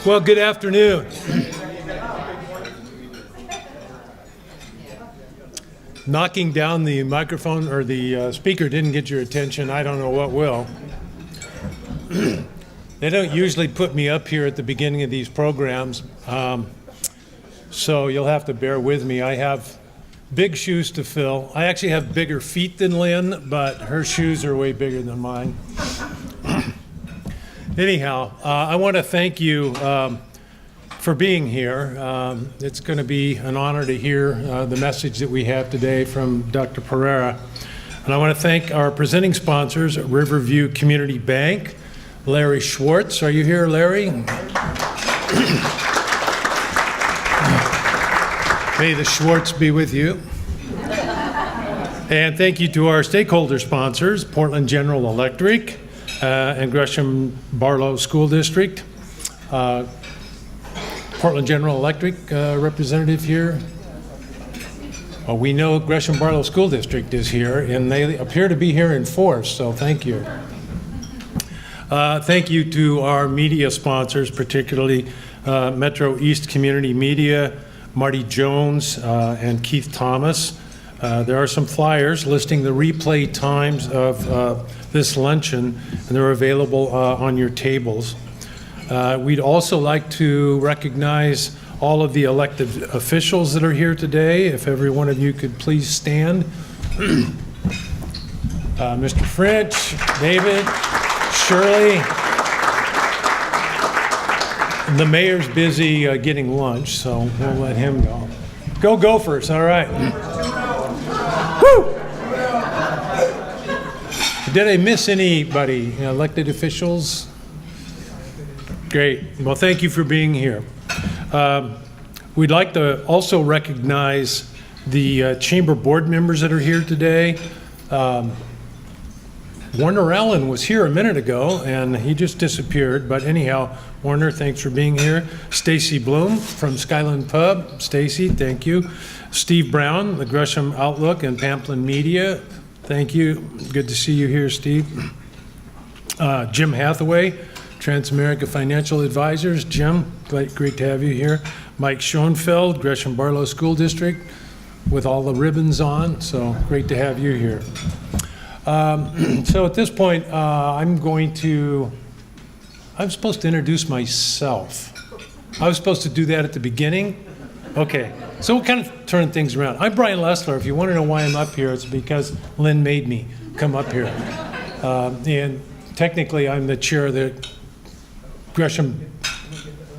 Well, good afternoon. Knocking down the microphone or the speaker didn't get your attention. I don't know what will. They don't usually put me up here at the beginning of these programs, so you'll have to bear with me. I have big shoes to fill. I actually have bigger feet than Lynn, but her shoes are way bigger than mine. Anyhow, I want to thank you for being here. It's going to be an honor to hear the message that we have today from Dr. Perera. And I want to thank our presenting sponsors, Riverview Community Bank, Larry Schwartz. Are you here, Larry? May the Schwartz be with you. And thank you to our stakeholder sponsors, Portland General Electric, and Gresham-Barlow School District. Portland General Electric representative here. Well, we know Gresham-Barlow School District is here, and they appear to be here in force, so thank you. Thank you to our media sponsors, particularly MetroEast Community Media, Marty Jones, and Keith Thomas. There are some flyers listing the replay times of this luncheon, and they're available on your tables. We'd also like to recognize all of the elected officials that are here today. If every one of you could please stand. Mr. French, David, Shirley. The mayor's busy getting lunch, so we'll let him go. Go Gophers, all right. Woo! Did I miss anybody? Elected officials? Great. Well, thank you for being here. We'd like to also recognize the chamber board members that are here today. Warner Allen was here a minute ago, and he just disappeared. But anyhow, Warner, thanks for being here. Stacy Bloom from Skyland Pub. Stacy, thank you. Steve Brown, the Gresham Outlook and Pamplin Media. Thank you. Good to see you here, Steve. Jim Hathaway, Transamerica Financial Advisors. Jim, great to have you here. Mike Schoenfeld, Gresham-Barlow School District, with all the ribbons on, so great to have you here. So at this point, I'm supposed to introduce myself. I was supposed to do that at the beginning. Okay, so we'll kind of turn things around. I'm Brian Lessler. If you want to know why I'm up here, it's because Lynn made me come up here. And technically, I'm the chair of the Gresham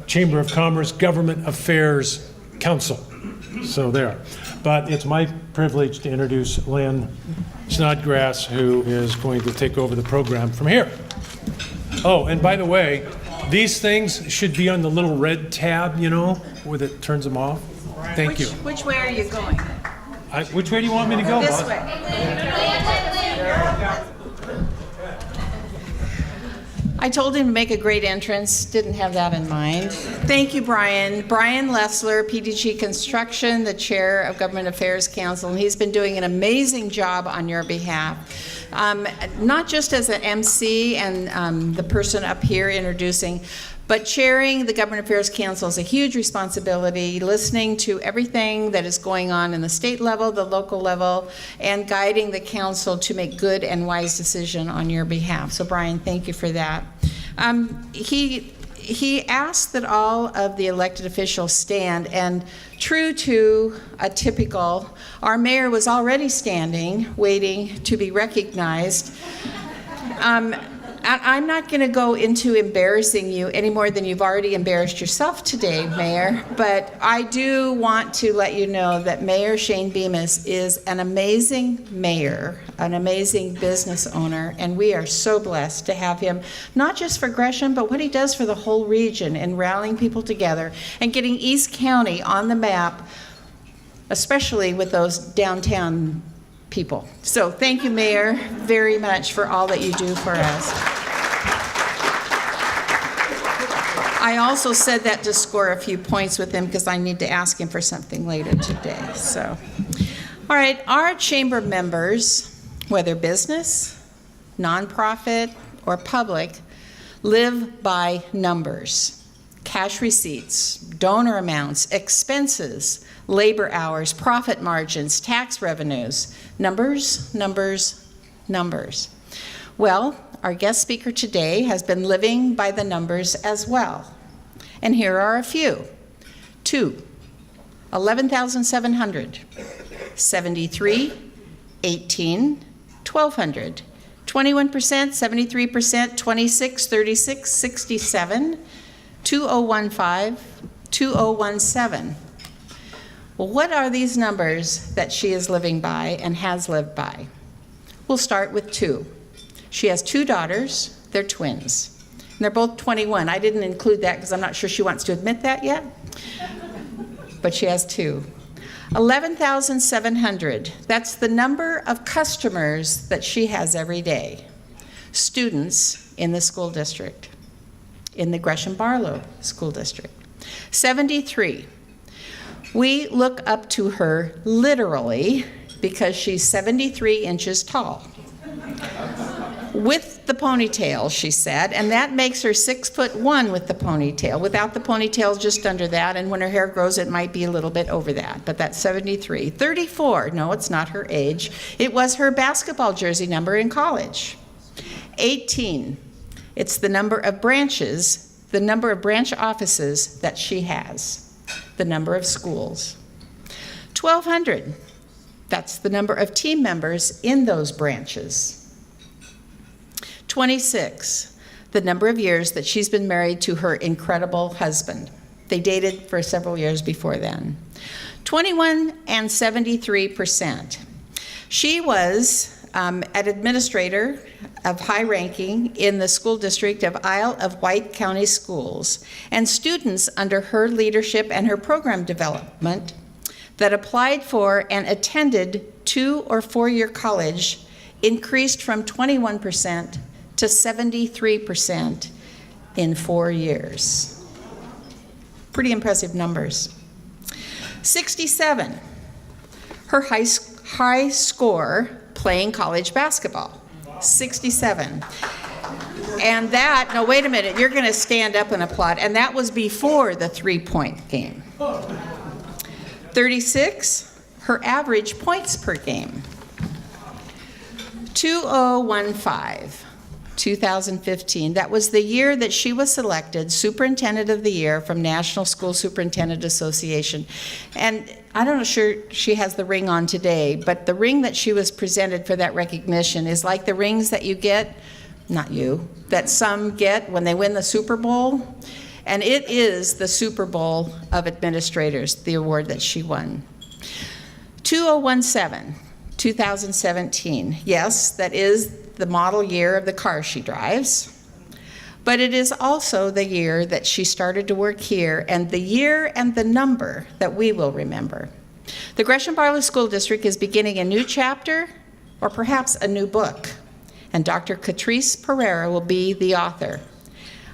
Chamber of Commerce Government Affairs Council. So there. But it's my privilege to introduce Lynn Snodgrass, who is going to take over the program from here. Oh, and by the way, these things should be on the little red tab, you know, where it turns them off. Thank you. Which way are you going? Which way do you want me to go, This boss? way. I told him to make a great entrance, didn't have that in mind. Thank you, Brian. Brian Lessler, PDG Construction, the chair of Government Affairs Council, and he's been doing an amazing job on your behalf. Not just as an MC and the person up here introducing, but chairing the Government Affairs Council is a huge responsibility, listening to everything that is going on in the state level, the local level, and guiding the council to make good and wise decisions on your behalf. So Brian, thank you for that. He asked that all of the elected officials stand, and true to a typical, our mayor was already standing, waiting to be recognized. I'm not going to go into embarrassing you any more than you've already embarrassed yourself today, Mayor, but I do want to let you know that Mayor Shane Bemis is an amazing mayor, an amazing business owner, and we are so blessed to have him, not just for Gresham, but what he does for the whole region in rallying people together and getting East County on the map, especially with those downtown people. So thank you, Mayor, very much for all that you do for us. I also said that to score a few points with him because I need to ask him for something later today. So, all right, our chamber members, whether business, nonprofit, or public, live by numbers. cash receipts, donor amounts, expenses, labor hours, profit margins, tax revenues. Numbers, numbers, numbers. Well, our guest speaker today has been living by the numbers as well. And here are a few. 2, 11,700, 73, 18, 1,200, 21%, 73%, 26, 36, 67, 2015, 2017. Well, what are these numbers that she is living by and has lived by? We'll start with 2. She has 2 daughters. They're twins. And they're both 21. I didn't include that because I'm not sure she wants to admit that yet. But she has 2. 11,700. That's the number of customers that she has every day. Students in the school district, in the Gresham-Barlow school district. 73. We look up to her literally because she's 73 inches tall. With the ponytail, she said, and that makes her 6'1" with the ponytail. Without the ponytail, just under that, and when her hair grows, it might be a little bit over that, but that's 73. 34, no, it's not her age. It was her basketball jersey number in college. 18, it's the number of branches, the number of branch offices that she has, the number of schools. 1,200, that's the number of team members in those branches. 26, the number of years that she's been married to her incredible husband. They dated for several years before then. 21 and 73%. She was an administrator of high ranking in the school district of Isle of Wight County Schools, and students under her leadership and her program development that applied for and attended 2- or 4-year college increased from 21% to 73% in 4 years. Pretty impressive numbers. 67, her high score playing college basketball. 67. And that, no, wait a minute, you're going to stand up and applaud. And that was before the 3-point game. 36, her average points per game. 2015, 2015. That was the year that she was selected Superintendent of the Year from National School Superintendent Association. And I'm not sure she has the ring on today, but the ring that she was presented for that recognition is like the rings that you get, not you, that some get when they win the Super Bowl. And it is the Super Bowl of administrators, the award that she won. 2017, 2017. Yes, that is the model year of the car she drives, but it is also the year that she started to work here and the year and the number that we will remember. The Gresham-Barlow School District is beginning a new chapter or perhaps a new book, and Dr. Katrise Perera will be the author.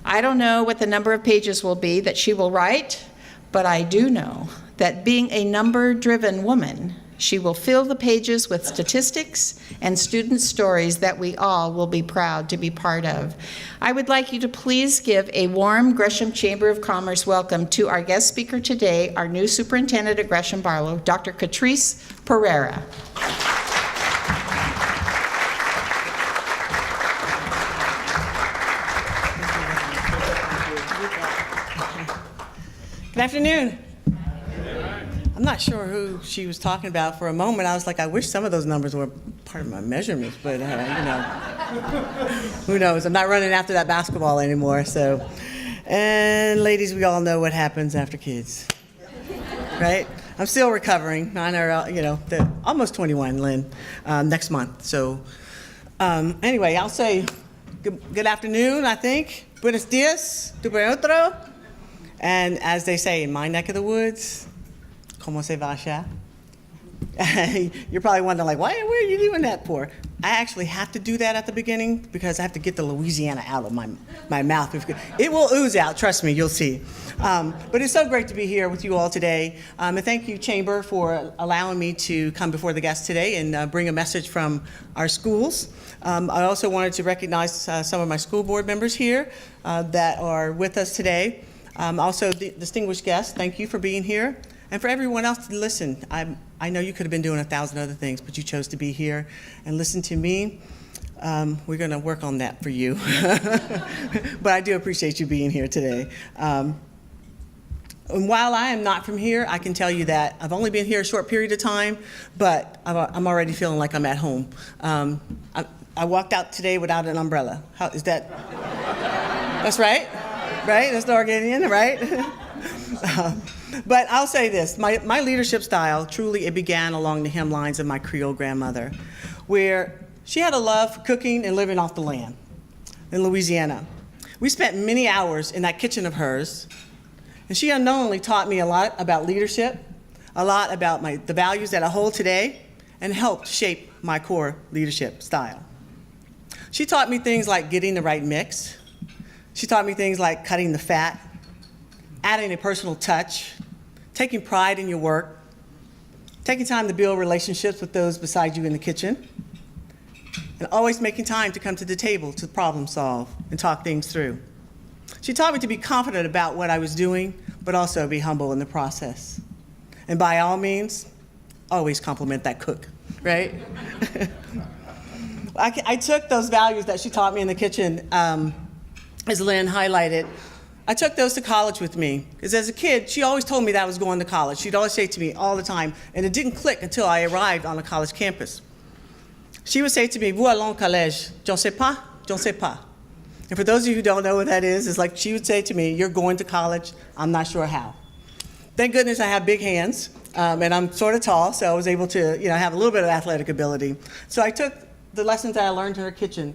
I don't know what the number of pages will be that she will write, but I do know that being a number-driven woman, she will fill the pages with statistics and student stories that we all will be proud to be part of. I would like you to please give a warm Gresham Chamber of Commerce welcome to our guest speaker today, our new superintendent at Gresham-Barlow, Dr. Katrise Perera. Good afternoon. I'm not sure who she was talking about for a moment. I was like, I wish some of those numbers were part of my measurements, but who knows? I'm not running after that basketball anymore. So, and ladies, we all know what happens after kids, right? I'm still recovering. I know, almost 21, Lynn, next month. So, anyway, I'll say good afternoon. I think buenos dias, tu otro, and as they say in my neck of the woods. ¿Cómo se va allá? You're probably wondering, like, where are you doing that for? I actually have to do that at the beginning because I have to get the Louisiana out of my mouth. It will ooze out, trust me, you'll see. But it's so great to be here with you all today. And thank you, Chamber, for allowing me to come before the guests today and bring a message from our schools. I also wanted to recognize some of my school board members here that are with us today. Also, the distinguished guests, thank you for being here. And for everyone else to listen, I know you could have been doing 1,000 other things, but you chose to be here and listen to me. We're going to work on that for you. But I do appreciate you being here today. And while I am not from here, I can tell you that I've only been here a short period of time, but I'm already feeling like I'm at home. I walked out today without an umbrella. How is that? That's right, right? That's the Oregonian, right? But I'll say this, my leadership style, truly it began along the hemlines of my Creole grandmother, where she had a love for cooking and living off the land in Louisiana. We spent many hours in that kitchen of hers, and she unknowingly taught me a lot about leadership, a lot about the values that I hold today, and helped shape my core leadership style. She taught me things like getting the right mix. She taught me things like cutting the fat, adding a personal touch, taking pride in your work, taking time to build relationships with those beside you in the kitchen, and always making time to come to the table to problem solve and talk things through. She taught me to be confident about what I was doing, but also be humble in the process. And by all means, always compliment that cook, right? I took those values that she taught me in the kitchen, as Lynn highlighted, I took those to college with me. Because as a kid, she always told me that I was going to college. She'd always say to me all the time, and it didn't click until I arrived on a college campus. She would say to me, "Vous allez au collège? Je ne sais pas, je ne sais pas." And for those of you who don't know what that is, it's like she would say to me, "You're going to college, I'm not sure how." Thank goodness I have big hands, and I'm sort of tall, so I was able to have a little bit of athletic ability. So I took the lessons that I learned in her kitchen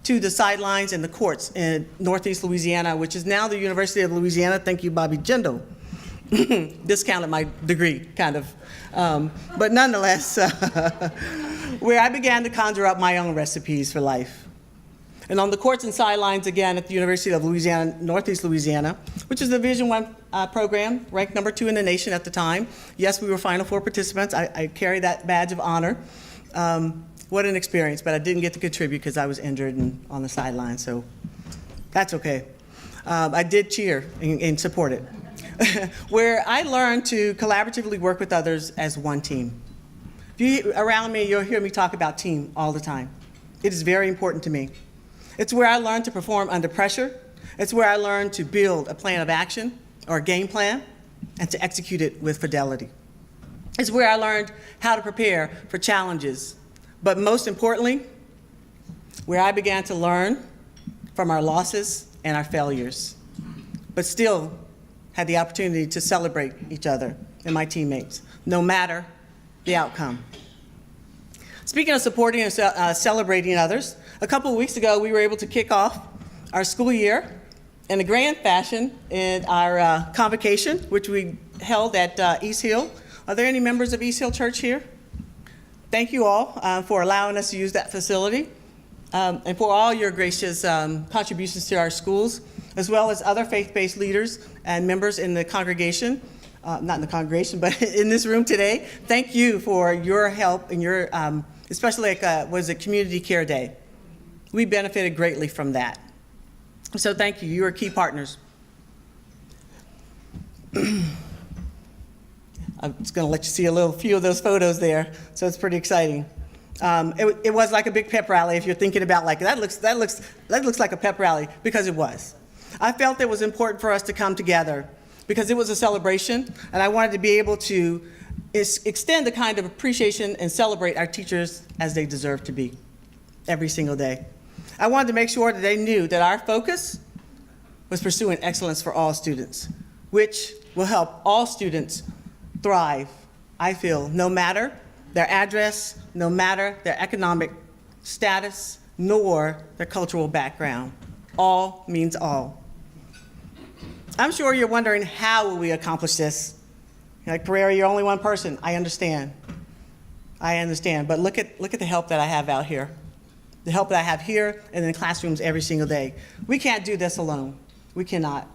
to the sidelines and the courts in Northeast Louisiana, which is now the University of Louisiana. Thank you, Bobby Jindal. Discounted my degree, kind of. But nonetheless, where I began to conjure up my own recipes for life. And on the courts and sidelines, again, at the University of Louisiana, Northeast Louisiana, which is the Division I program, ranked number 2 in the nation at the time. Yes, we were Final Four participants. I carry that badge of honor. What an experience, but I didn't get to contribute because I was injured and on the sidelines, so that's okay. I did cheer and support it. Where I learned to collaboratively work with others as one team. If you're around me, you'll hear me talk about team all the time. It is very important to me. It's where I learned to perform under pressure. It's where I learned to build a plan of action or a game plan and to execute it with fidelity. It's where I learned how to prepare for challenges. But most importantly, where I began to learn from our losses and our failures, but still had the opportunity to celebrate each other and my teammates, no matter the outcome. Speaking of supporting and celebrating others, a couple of weeks ago, we were able to kick off our school year in a grand fashion in our convocation, which we held at East Hill. Are there any members of East Hill Church here? Thank you all for allowing us to use that facility and for all your gracious contributions to our schools, as well as other faith-based leaders and members in the congregation, not in the congregation, but in this room today. Thank you for your help and your, especially like, Community Care Day. We benefited greatly from that. So thank you. You are key partners. I'm just going to let you see a few of those photos there, so it's pretty exciting. It was like a big pep rally. If you're thinking about like that looks like a pep rally, because it was. I felt it was important for us to come together because it was a celebration, and I wanted to be able to extend the kind of appreciation and celebrate our teachers as they deserve to be every single day. I wanted to make sure that they knew that our focus was pursuing excellence for all students, which will help all students thrive, I feel, no matter their address, no matter their economic status, nor their cultural background. All means all. I'm sure you're wondering, how will we accomplish this? You're like, Perera, you're only one person. I understand. But look at the help that I have out here. The help that I have here and in the classrooms every single day. We can't do this alone. We cannot.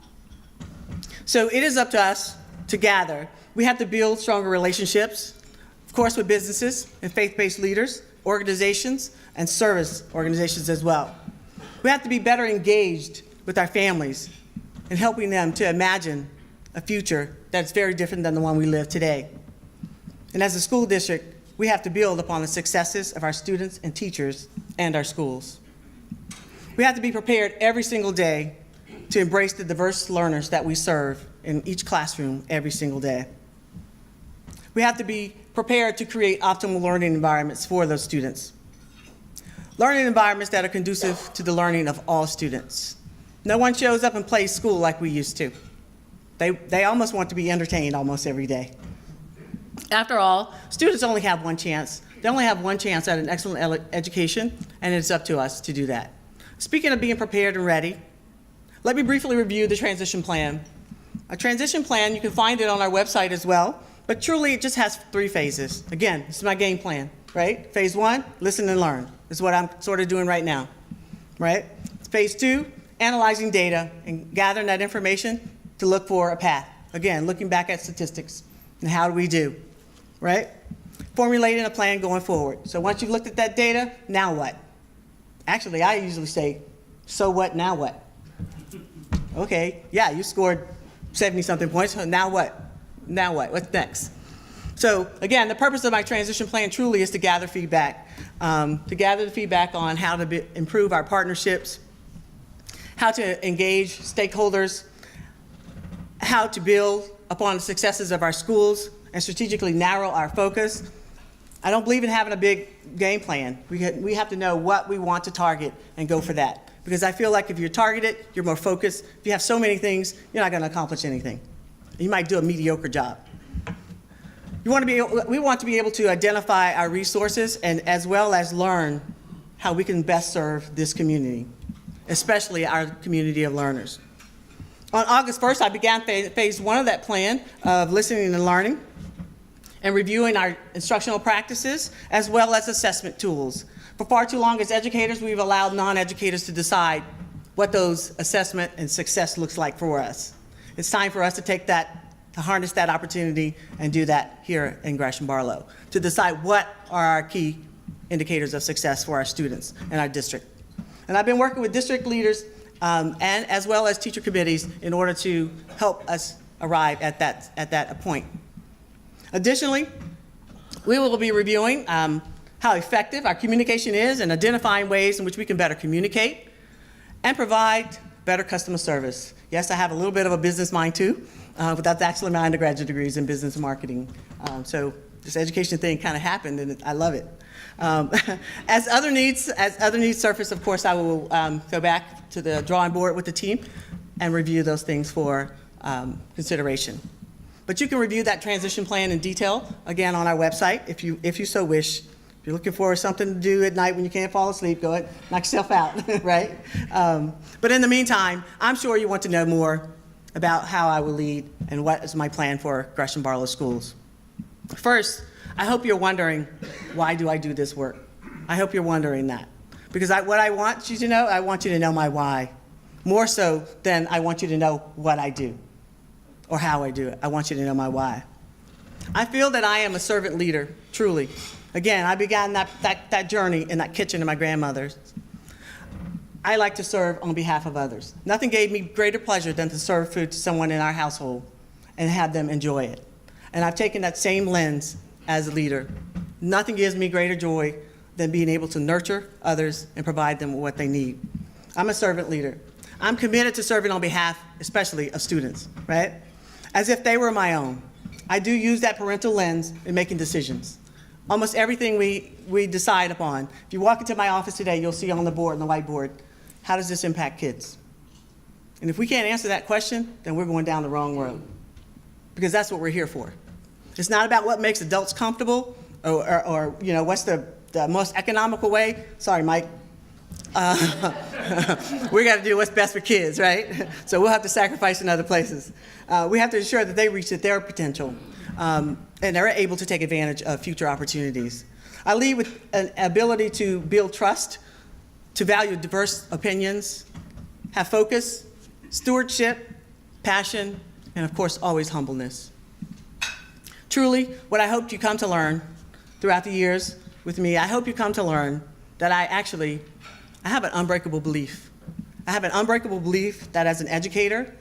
So it is up to us to gather. We have to build stronger relationships, of course, with businesses and faith-based leaders, organizations, and service organizations as well. We have to be better engaged with our families and helping them to imagine a future that's very different than the one we live today. And as a school district, we have to build upon the successes of our students and teachers and our schools. We have to be prepared every single day to embrace the diverse learners that we serve in each classroom every single day. We have to be prepared to create optimal learning environments for those students. Learning environments that are conducive to the learning of all students. No one shows up and plays school like we used to. They almost want to be entertained almost every day. After all, students only have one chance. They only have one chance at an excellent education, and it's up to us to do that. Speaking of being prepared and ready, let me briefly review the transition plan. A transition plan, you can find it on our website as well, but truly it just has 3 phases. Again, this is my game plan, right? Phase 1, listen and learn. This is what I'm sort of doing right now, right? Phase 2, analyzing data and gathering that information to look for a path. Again, looking back at statistics and how do we do, right? Formulating a plan going forward. So once you've looked at that data, now what? Actually, I usually say, so what, now what? Okay, yeah, you scored 70-something points, now what? Now what? What's next? So again, the purpose of my transition plan truly is to gather feedback, the feedback on how to improve our partnerships, how to engage stakeholders, how to build upon the successes of our schools and strategically narrow our focus. I don't believe in having a big game plan. We have to know what we want to target and go for that. Because I feel like if you're targeted, you're more focused. If you have so many things, you're not going to accomplish anything. You might do a mediocre job. We want to be able to identify our resources and as well as learn how we can best serve this community, especially our community of learners. On August 1st, I began phase 1 of that plan of listening and learning and reviewing our instructional practices as well as assessment tools. For far too long as educators, we've allowed non-educators to decide what those assessment and success looks like for us. It's time for us to take that, to harness that opportunity and do that here in Gresham-Barlow, to decide what are our key indicators of success for our students and our district. And I've been working with district leaders and as well as teacher committees in order to help us arrive at that point. Additionally, we will be reviewing how effective our communication is and identifying ways in which we can better communicate and provide better customer service. Yes, I have a little bit of a business mind too, but that's actually my undergraduate degrees in business marketing. So this education thing kind of happened and I love it. As other needs surface, of course, I will go back to the drawing board with the team and review those things for consideration. But you can review that transition plan in detail, again, on our website if you so wish. If you're looking for something to do at night when you can't fall asleep, go ahead, knock yourself out, right? But in the meantime, I'm sure you want to know more about how I will lead and what is my plan for Gresham-Barlow schools. First, I hope you're wondering, why do I do this work? I hope you're wondering that. Because what I want you to know, I want you to know my why. More so than I want you to know what I do or how I do it. I want you to know my why. I feel that I am a servant leader, truly. Again, I began that journey in that kitchen of my grandmother's. I like to serve on behalf of others. Nothing gave me greater pleasure than to serve food to someone in our household and have them enjoy it. And I've taken that same lens as a leader. Nothing gives me greater joy than being able to nurture others and provide them with what they need. I'm a servant leader. I'm committed to serving on behalf, especially of students, right? As if they were my own. I do use that parental lens in making decisions. Almost everything we decide upon. If you walk into my office today, you'll see on the board, on the whiteboard, how does this impact kids? And if we can't answer that question, then we're going down the wrong road. Because that's what we're here for. It's not about what makes adults comfortable or you know, what's the most economical way. Sorry, Mike. We got to do what's best for kids, right? So we'll have to sacrifice in other places. We have to ensure that they reach their potential and they're able to take advantage of future opportunities. I lead with an ability to build trust, to value diverse opinions, have focus, stewardship, passion, and of course, always humbleness. Truly, what I hope you come to learn throughout the years with me, I hope you come to learn that I have an unbreakable belief. I have an unbreakable belief that as an educator,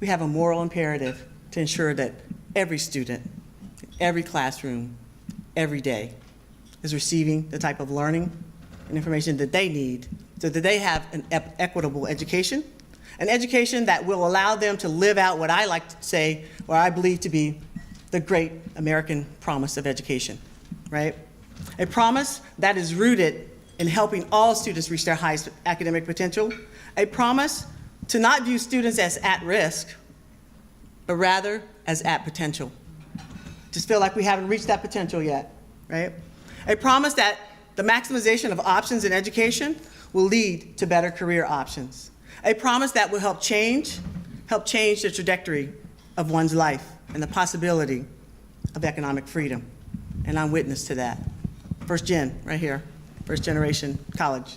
we have a moral imperative to ensure that every student, every classroom, every day is receiving the type of learning and information that they need so that they have an equitable education, an education that will allow them to live out what I like to say, or I believe to be the great American promise of education, right? A promise that is rooted in helping all students reach their highest academic potential, a promise to not view students as at risk, but rather as at potential. Just feel like we haven't reached that potential yet, right? A promise that the maximization of options in education will lead to better career options. A promise that will help change the trajectory of one's life and the possibility of economic freedom. And I'm witness to that. First gen, right here, first generation college.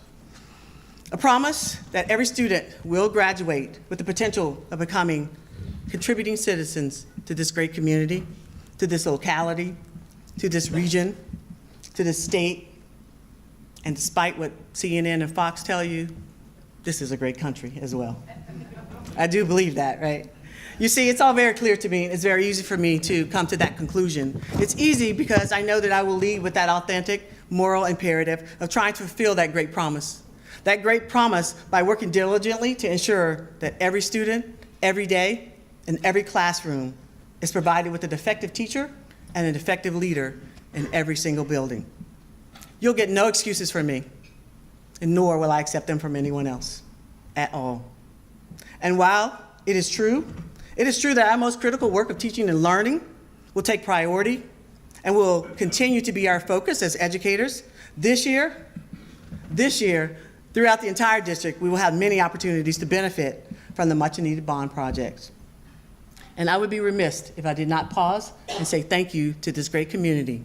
A promise that every student will graduate with the potential of becoming contributing citizens to this great community, to this locality, to this region, to this state. And despite what CNN and Fox tell you, this is a great country as well. I do believe that, right? You see, it's all very clear to me. It's very easy for me to come to that conclusion. It's easy because I know that I will lead with that authentic moral imperative of trying to fulfill that great promise. That great promise by working diligently to ensure that every student, every day, in every classroom is provided with an effective teacher and an effective leader in every single building. You'll get no excuses from me, and nor will I accept them from anyone else at all. And while it is true that our most critical work of teaching and learning will take priority and will continue to be our focus as educators, this year, throughout the entire district, we will have many opportunities to benefit from the much-needed bond projects. And I would be remiss if I did not pause and say thank you to this great community.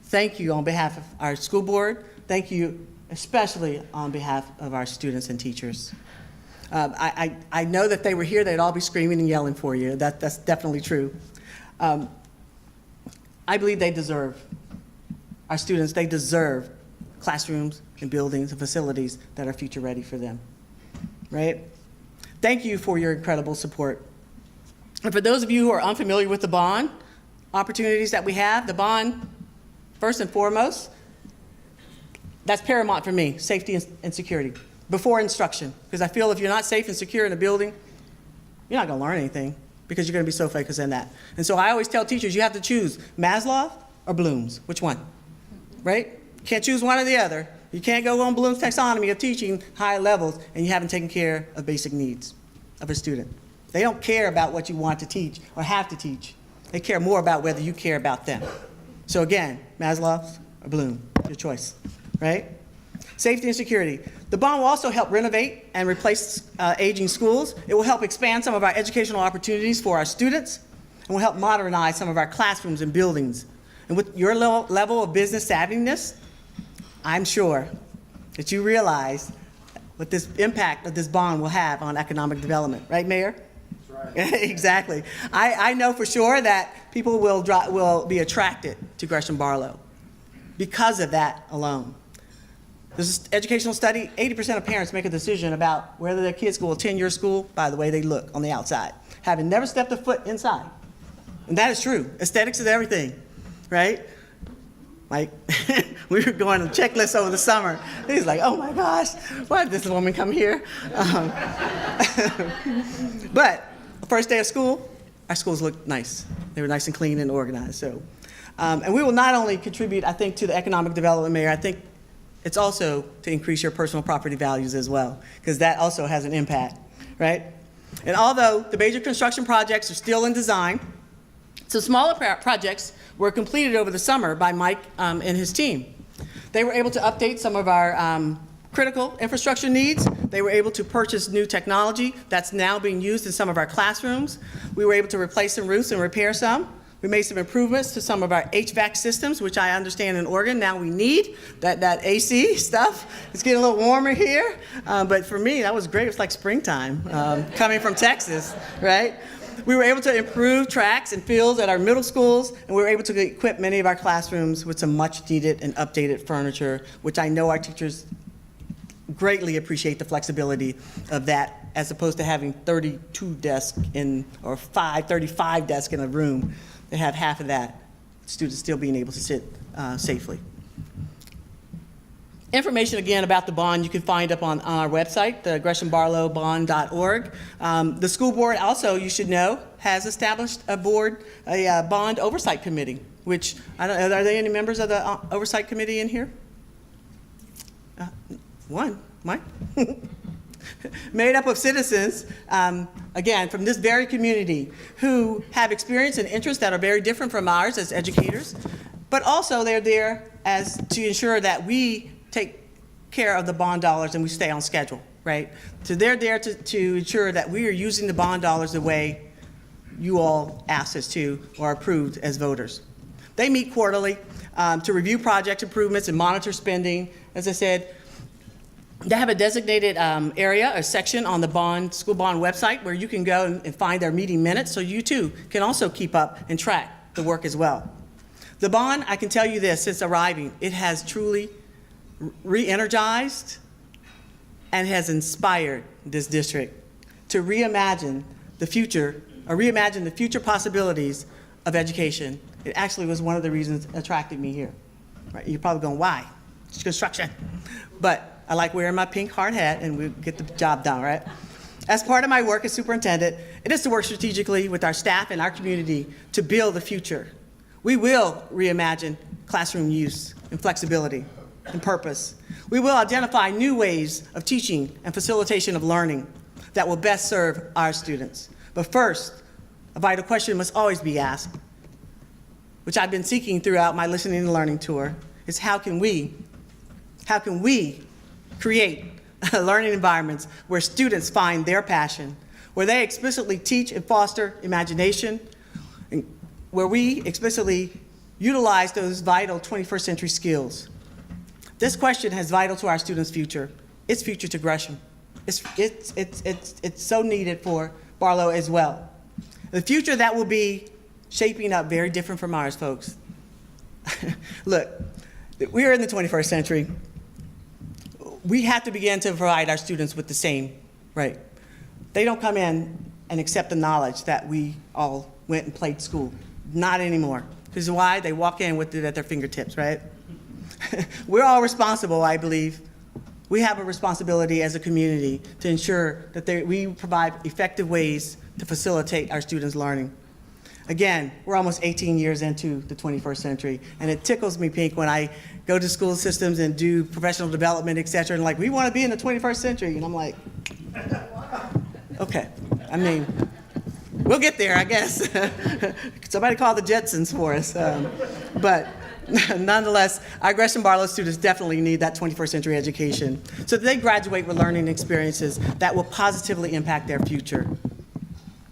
Thank you on behalf of our school board. Thank you especially on behalf of our students and teachers. I know that they were here, they'd all be screaming and yelling for you. That's definitely true. I believe they deserve, our students, they deserve classrooms and buildings and facilities that are future ready for them, right? Thank you for your incredible support. And for those of you who are unfamiliar with the bond opportunities that we have, the bond, first and foremost, that's paramount for me, safety and security, before instruction. Because I feel if you're not safe and secure in a building, you're not gonna learn anything because you're gonna be so focused on that. And so I always tell teachers, you have to choose Maslow or Bloom's, which one, right? You can't choose one or the other. You can't go on Bloom's taxonomy of teaching high levels and you haven't taken care of basic needs of a student. They don't care about what you want to teach or have to teach. They care more about whether you care about them. So again, Maslow or Bloom, your choice, right? Safety and security. The bond will also help renovate and replace aging schools. It will help expand some of our educational opportunities for our students and will help modernize some of our classrooms and buildings. And with your level of business savviness, I'm sure that you realize what this impact of this bond will have on economic development. Right, Mayor? That's right. Exactly. I know for sure that people will be attracted to Gresham-Barlow because of that alone. There's an educational study, 80% of parents make a decision about whether their kids will attend your school by the way they look on the outside, having never stepped a foot inside. And that is true. Aesthetics is everything, right? Like, we were going on a checklist over the summer. He's like, oh my gosh, why did this woman come here? But the first day of school, our schools looked nice. They were nice and clean and organized. So, and we will not only contribute, I think, to the economic development, Mayor, I think it's also to increase your personal property values as well, because that also has an impact, right? And although the major construction projects are still in design, some smaller projects were completed over the summer by Mike and his team. They were able to update some of our critical infrastructure needs. They were able to purchase new technology that's now being used in some of our classrooms. We were able to replace some roofs and repair some. We made some improvements to some of our HVAC systems, which I understand in Oregon now we need, that AC stuff. It's getting a little warmer here, but for me, that was great. It was like springtime coming from Texas, right? We were able to improve tracks and fields at our middle schools, and we were able to equip many of our classrooms with some much needed and updated furniture, which I know our teachers greatly appreciate the flexibility of that as opposed to having 32 desks or 35 desks in a room. To have half of that, students still being able to sit safely. Information, again, about the bond you can find up on our website, the gresham-barlow-bond.org. The school board also, you should know, has established a bond oversight committee, which, I don't know, are there any members of the oversight committee in here? One, Mike? Made up of citizens, again, from this very community who have experience and interests that are very different from ours as educators, but also they're there to ensure that we take care of the bond dollars and we stay on schedule, right? So they're there to ensure that we are using the bond dollars the way you all asked us to or approved as voters. They meet quarterly to review project improvements and monitor spending. As I said, they have a designated area, a section on the school bond website where you can go and find their meeting minutes, so you too can also keep up and track the work as well. The bond, I can tell you this, since arriving, it has truly re-energized and has inspired this district to reimagine the future possibilities of education. It actually was one of the reasons that attracted me here. Right? You're probably going, why? It's construction. But I like wearing my pink hard hat and we get the job done, right? As part of my work as superintendent, it is to work strategically with our staff and our community to build the future. We will reimagine classroom use and flexibility and purpose. We will identify new ways of teaching and facilitation of learning that will best serve our students. But first, a vital question must always be asked, which I've been seeking throughout my listening and learning tour, is how can we create learning environments where students find their passion, where they explicitly teach and foster imagination, and where we explicitly utilize those vital 21st century skills. This question is vital to our students' future. It's future to Gresham. It's so needed for Barlow as well. The future that will be shaping up very different from ours, folks. Look, we are in the 21st century. We have to begin to provide our students with the same, right? They don't come in and accept the knowledge that we all went and played school. Not anymore. Because why? They walk in with it at their fingertips, right? We're all responsible, I believe. We have a responsibility as a community to ensure that we provide effective ways to facilitate our students' learning. Again, we're almost 18 years into the 21st century, and it tickles me pink when I go to school systems and do professional development, et cetera, and like, we want to be in the 21st century, and I'm like, okay, I mean, we'll get there, I guess. Somebody call the Jetsons for us. But nonetheless, our Gresham-Barlow students definitely need that 21st century education so that they graduate with learning experiences that will positively impact their future.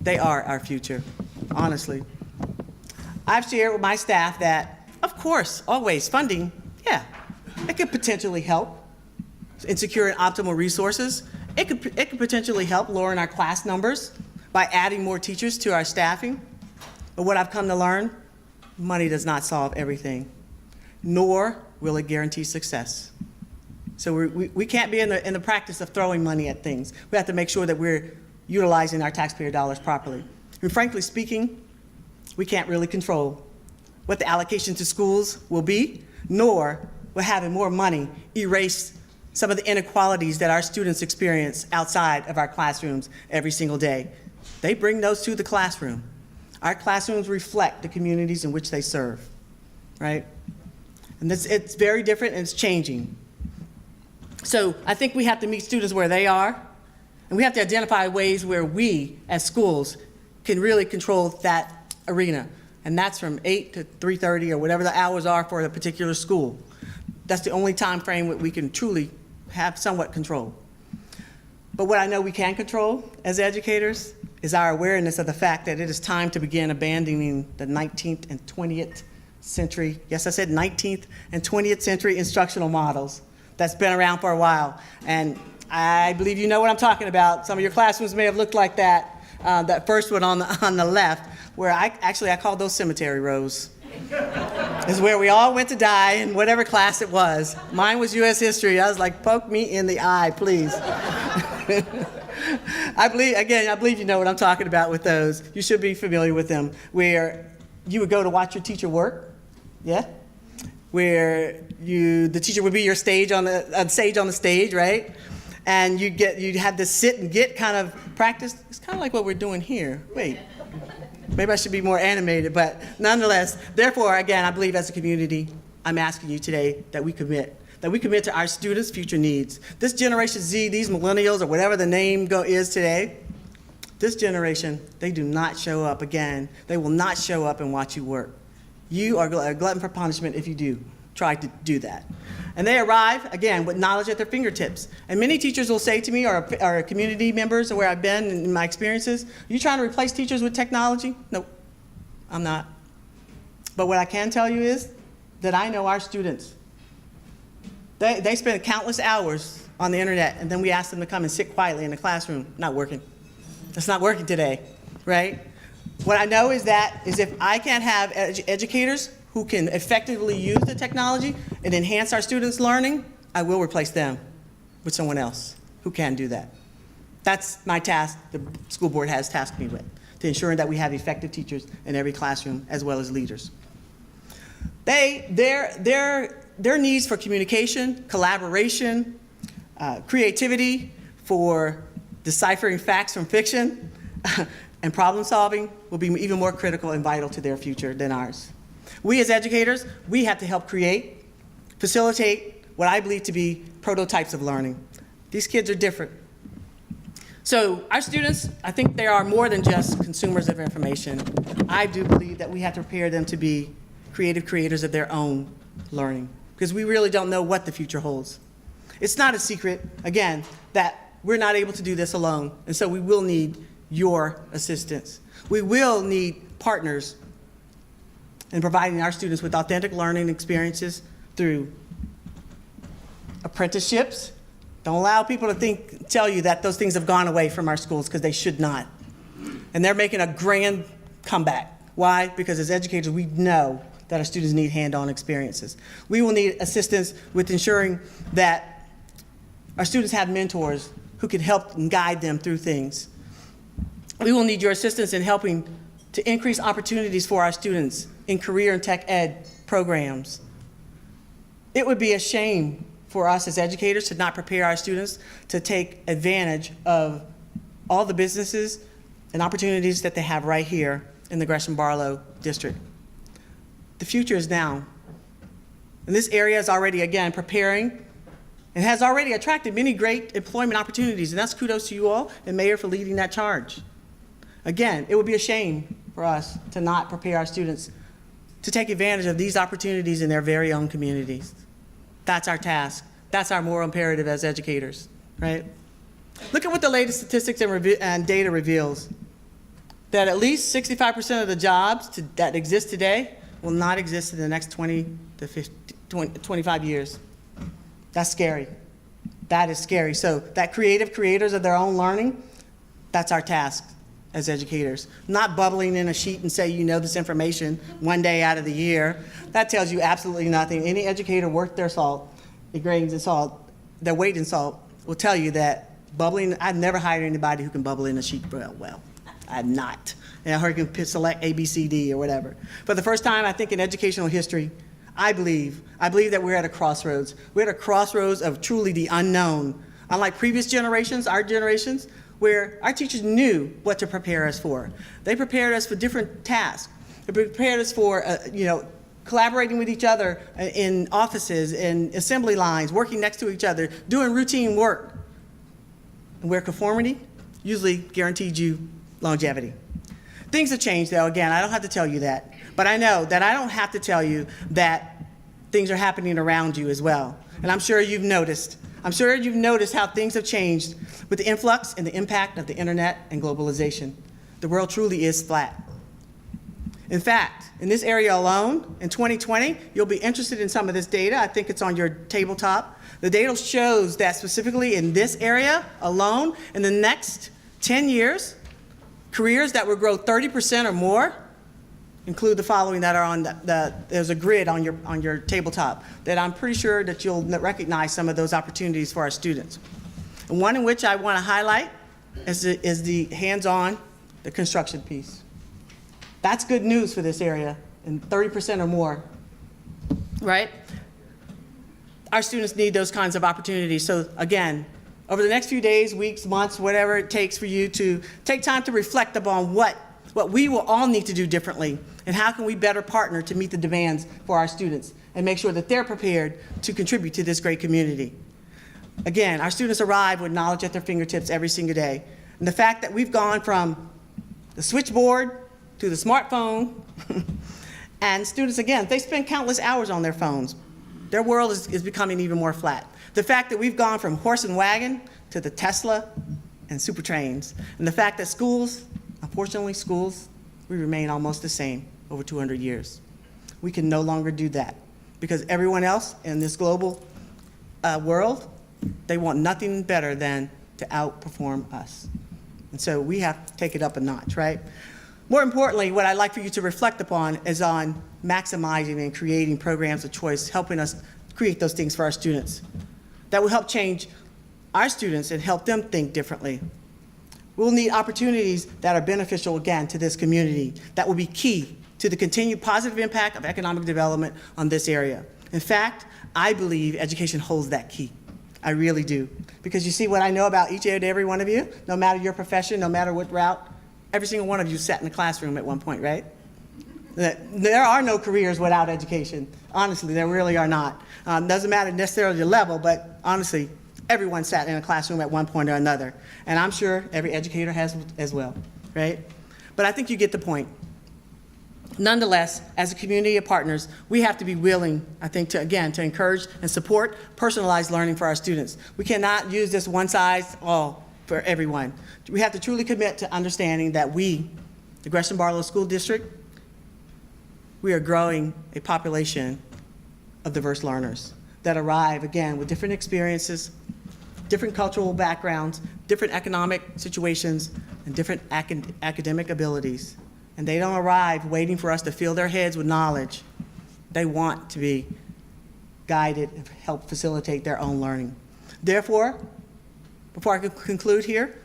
They are our future, honestly. I've shared with my staff that, of course, always funding, yeah, it could potentially help in securing optimal resources. It could potentially help lowering our class numbers by adding more teachers to our staffing. But what I've come to learn, money does not solve everything, nor will it guarantee success. So we can't be in the practice of throwing money at things. We have to make sure that we're utilizing our taxpayer dollars properly. And frankly speaking, we can't really control what the allocation to schools will be, nor will having more money erase some of the inequalities that our students experience outside of our classrooms every single day. They bring those to the classroom. Our classrooms reflect the communities in which they serve, right? And it's very different and it's changing. So I think we have to meet students where they are, and we have to identify ways where we, as schools, can really control that arena. And that's from 8 to 3:30 or whatever the hours are for a particular school. That's the only time frame that we can truly have somewhat control. But what I know we can control as educators is our awareness of the fact that it is time to begin abandoning the 19th and 20th century, yes, I said 19th and 20th century instructional models that's been around for a while. And I believe you know what I'm talking about. Some of your classrooms may have looked like that. That first one on the left, where I call those cemetery rows. Is where we all went to die in whatever class it was. Mine was U.S. history. I was like, poke me in the eye, please. I believe you know what I'm talking about with those. You should be familiar with them, where you would go to watch your teacher work, yeah? Where the teacher would be your sage on the stage, right? And you'd have this sit and get kind of practice. It's kind of like what we're doing here. Wait, maybe I should be more animated, but nonetheless, therefore, again, I believe as a community, I'm asking you today that we commit to our students' future needs. This Generation Z, these millennials, or whatever the name is today, this generation, they do not show up again. They will not show up and watch you work. You are a glutton for punishment if you do try to do that. And they arrive, again, with knowledge at their fingertips. And many teachers will say to me, or community members, or where I've been in my experiences, are you trying to replace teachers with technology? Nope, I'm not. But what I can tell you is that I know our students. They spend countless hours on the internet, and then we ask them to come and sit quietly in the classroom. Not working. It's not working today, right? What I know is if I can't have educators who can effectively use the technology and enhance our students' learning, I will replace them with someone else who can do that. That's my task the school board has tasked me with, to ensure that we have effective teachers in every classroom as well as leaders. Their needs for communication, collaboration, creativity, for deciphering facts from fiction, and problem solving will be even more critical and vital to their future than ours. We as educators, we have to help create, facilitate what I believe to be prototypes of learning. These kids are different. So our students, I think they are more than just consumers of information. I do believe that we have to prepare them to be creative creators of their own learning, because we really don't know what the future holds. It's not a secret, again, that we're not able to do this alone, and so we will need your assistance. We will need partners in providing our students with authentic learning experiences through apprenticeships. Don't allow people to tell you that those things have gone away from our schools, because they should not. And they're making a grand comeback. Why? Because as educators, we know that our students need hand-on experiences. We will need assistance with ensuring that our students have mentors who can help and guide them through things. We will need your assistance in helping to increase opportunities for our students in career and tech ed programs. It would be a shame for us as educators to not prepare our students to take advantage of all the businesses and opportunities that they have right here in the Gresham-Barlow district. The future is now. And this area is already, again, preparing and has already attracted many great employment opportunities, and that's kudos to you all and Mayor for leading that charge. Again, it would be a shame for us to not prepare our students to take advantage of these opportunities in their very own communities. That's our task. That's our moral imperative as educators, right? Look at what the latest statistics and data reveals, that at least 65% of the jobs that exist today will not exist in the next 25 years. That's scary. That is scary. So that creative creators of their own learning, that's our task as educators. Not bubbling in a sheet and say you know this information one day out of the year. That tells you absolutely nothing. Any educator worth their salt, their grains of salt, their weight in salt, will tell you that bubbling, I've never hired anybody who can bubble in a sheet well. I'm not. And I heard you can select A, B, C, D, or whatever. For the first time, I think in educational history, I believe that we're at a crossroads. We're at a crossroads of truly the unknown. Unlike previous generations, our generations, where our teachers knew what to prepare us for. They prepared us for different tasks. They prepared us for, collaborating with each other in offices, in assembly lines, working next to each other, doing routine work. And where conformity usually guaranteed you longevity. Things have changed, though. Again, I don't have to tell you that. But I know that I don't have to tell you that things are happening around you as well. And I'm sure you've noticed. I'm sure you've noticed how things have changed with the influx and the impact of the internet and globalization. The world truly is flat. In fact, in this area alone, in 2020, you'll be interested in some of this data. I think it's on your tabletop. The data shows that specifically in this area alone, in the next 10 years, careers that will grow 30% or more include the following that are on there's a grid on your tabletop that I'm pretty sure that you'll recognize some of those opportunities for our students. And one in which I want to highlight is the hands-on, the construction piece. That's good news for this area, and 30% or more, right? Our students need those kinds of opportunities. So again, over the next few days, weeks, months, whatever it takes for you to take time to reflect upon what we will all need to do differently, and how can we better partner to meet the demands for our students and make sure that they're prepared to contribute to this great community. Again, our students arrive with knowledge at their fingertips every single day. And the fact that we've gone from the switchboard to the smartphone, and students, again, they spend countless hours on their phones. Their world is becoming even more flat. The fact that we've gone from horse and wagon to the Tesla and super trains. And the fact that schools, unfortunately schools, we remain almost the same over 200 years. We can no longer do that because everyone else in this global world, they want nothing better than to outperform us. And so we have to take it up a notch, right? More importantly, what I'd like for you to reflect upon is on maximizing and creating programs of choice, helping us create those things for our students that will help change our students and help them think differently. We'll need opportunities that are beneficial, again, to this community that will be key to the continued positive impact of economic development on this area. In fact, I believe education holds that key. I really do. Because you see what I know about each and every one of you, no matter your profession, no matter what route, every single one of you sat in the classroom at one point, right? There are no careers without education. Honestly, there really are not. Doesn't matter necessarily the level, but honestly, everyone sat in a classroom at one point or another. And I'm sure every educator has as well, right? But I think you get the point. Nonetheless, as a community of partners, we have to be willing, I think, to encourage and support personalized learning for our students. We cannot use this one size all for everyone. We have to truly commit to understanding that we, the Gresham-Barlow School District, we are growing a population of diverse learners that arrive, again, with different experiences, different cultural backgrounds, different economic situations, and different academic abilities. And they don't arrive waiting for us to fill their heads with knowledge. They want to be guided and help facilitate their own learning. Therefore, before I conclude here,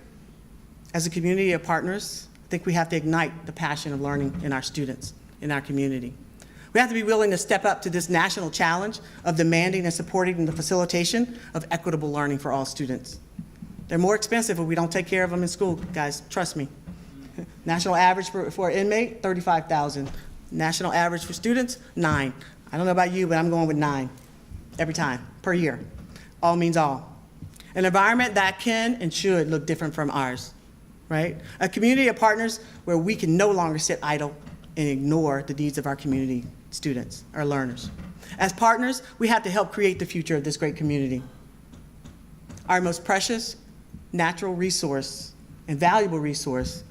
as a community of partners, I think we have to ignite the passion of learning in our students, in our community. We have to be willing to step up to this national challenge of demanding and supporting the facilitation of equitable learning for all students. They're more expensive if we don't take care of them in school, guys, trust me. National average for an inmate, $35,000. National average for students, $9,000. I don't know about you, but I'm going with $9,000 every time, per year. All means all. An environment that can and should look different from ours, right? A community of partners where we can no longer sit idle and ignore the needs of our community students, our learners. As partners, we have to help create the future of this great community. Our most precious natural resource and valuable resource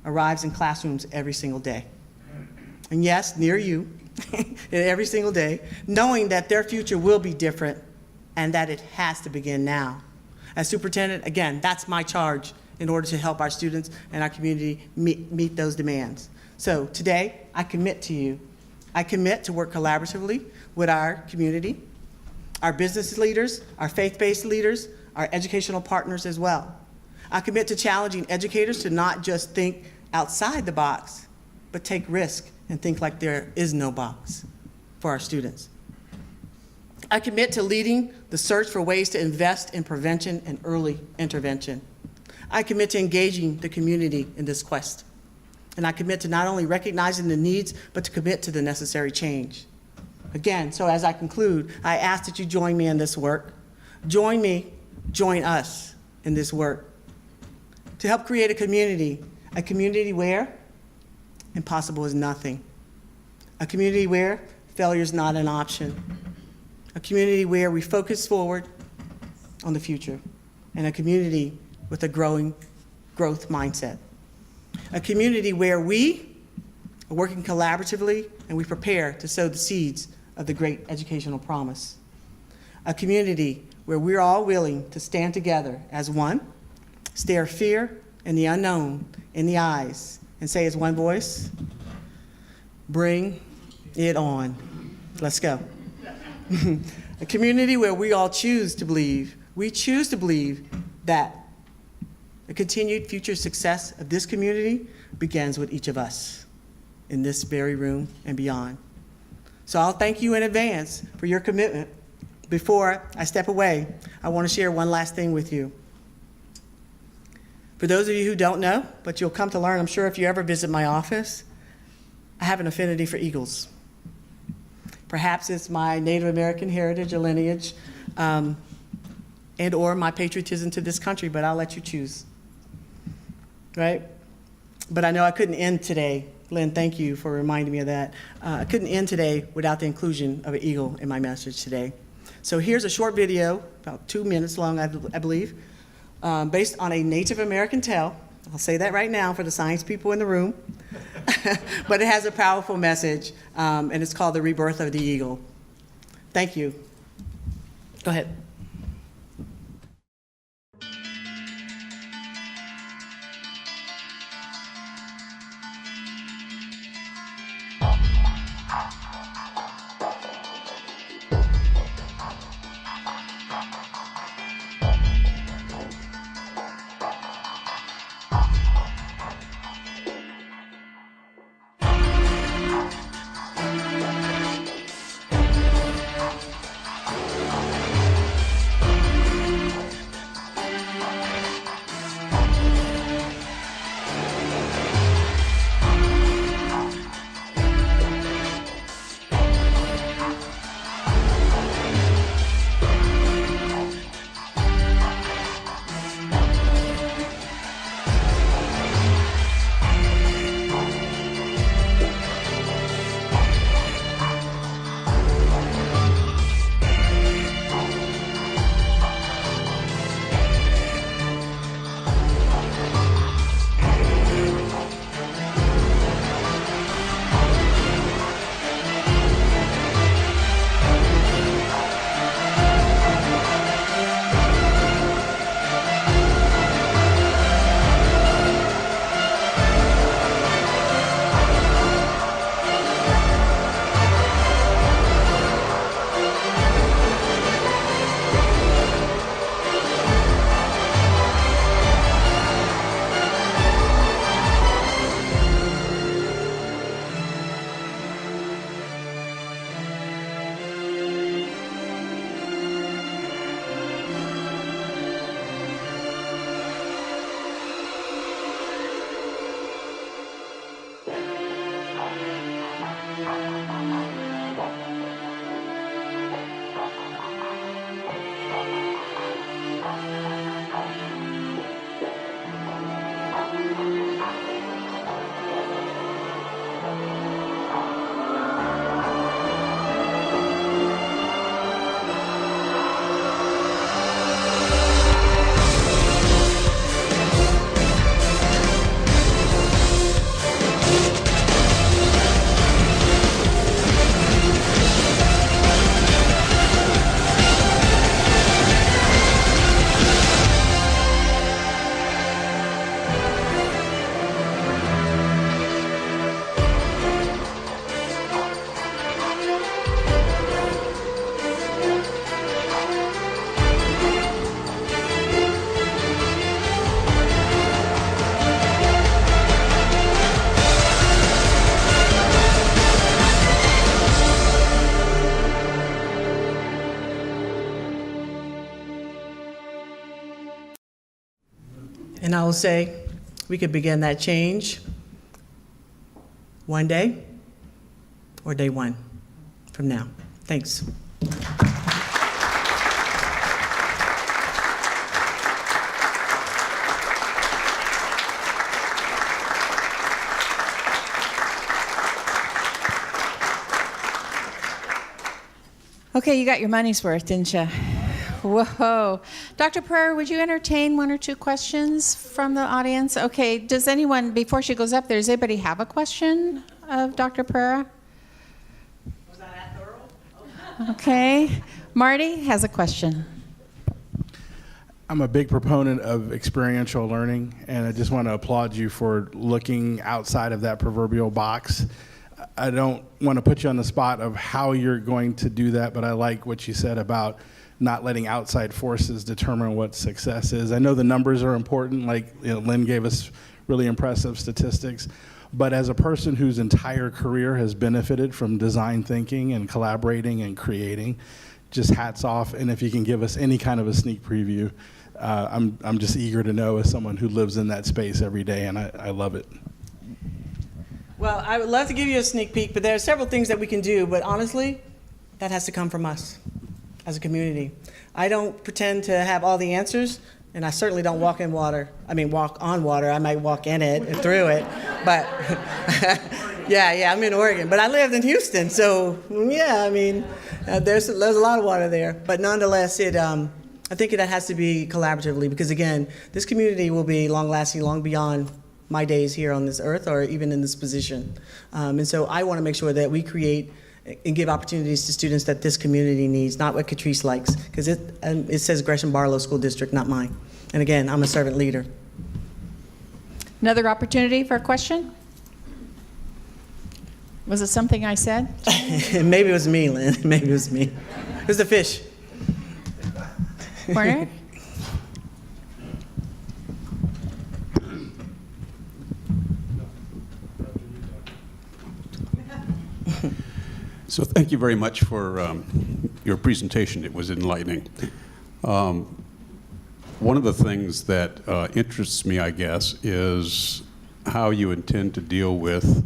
arrives in classrooms every single day. And yes, near you, every single day, knowing that their future will be different and that it has to begin now. As superintendent, again, that's my charge in order to help our students and our community meet those demands. So today, I commit to you. I commit to work collaboratively with our community, our business leaders, our faith-based leaders, our educational partners as well. I commit to challenging educators to not just think outside the box, but take risk and think like there is no box for our students. I commit to leading the search for ways to invest in prevention and early intervention. I commit to engaging the community in this quest. And I commit to not only recognizing the needs, but to commit to the necessary change. Again, so as I conclude, I ask that you join me in this work. Join me, join us in this work to help create a community where impossible is nothing, a community where failure is not an option, a community where we focus forward on the future, and a community with a growth mindset, a community where we are working collaboratively and we prepare to sow the seeds of the great educational promise, a community where we're all willing to stand together as one, stare fear and the unknown in the eyes, and say as one voice, bring it on. Let's go. A community where we all choose to believe, we choose to believe that The continued future success of this community begins with each of us in this very room and beyond. So I'll thank you in advance for your commitment. Before I step away, I want to share one last thing with you. For those of you who don't know, but you'll come to learn, I'm sure if you ever visit my office, I have an affinity for eagles. Perhaps it's my Native American heritage or lineage, and or my patriotism to this country, but I'll let you choose, right? But I know I couldn't end today. Lynn, thank you for reminding me of that. I couldn't end today without the inclusion of an eagle in my message today. So here's a short video, about 2 minutes long, I believe, based on a Native American tale. I'll say that right now for the science people in the room. But it has a powerful message, and it's called The Rebirth of the Eagle. Thank you. Go ahead. And I will say, we could begin that change one day or day one from now. Thanks. Okay, you got your money's worth, didn't you? Whoa. Dr. Perera, would you entertain one or two questions from the audience? Okay, does anyone, before she goes up there, does anybody have a question of Dr. Perera? Was that thorough? Okay. Marty has a question. I'm a big proponent of experiential learning, and I just want to applaud you for looking outside of that proverbial box. I don't want to put you on the spot of how you're going to do that, but I like what you said about not letting outside forces determine what success is. I know the numbers are important, like Lynn gave us really impressive statistics, but as a person whose entire career has benefited from design thinking and collaborating and creating, just hats off. And if you can give us any kind of a sneak preview, I'm just eager to know, as someone who lives in that space every day, and I love it. Well, I would love to give you a sneak peek, but there are several things that we can do, but honestly, that has to come from us as a community. I don't pretend to have all the answers, and I certainly don't walk on water. I might walk in it and through it, but yeah, I'm in Oregon. But I lived in Houston, so yeah, there's a lot of water there. But nonetheless, I think that has to be collaboratively, because again, this community will be long-lasting, long beyond my days here on this earth or even in this position. And so I want to make sure that we create and give opportunities to students that this community needs, not what Katrise likes, because it says Gresham-Barlow School District, not mine. And again, I'm a servant leader. Another opportunity for a question? Was it something I said? Maybe it was me, Lynn. Maybe it was me. It was the fish. Warner? So thank you very much for your presentation. It was enlightening. One of the things that interests me, I guess, is how you intend to deal with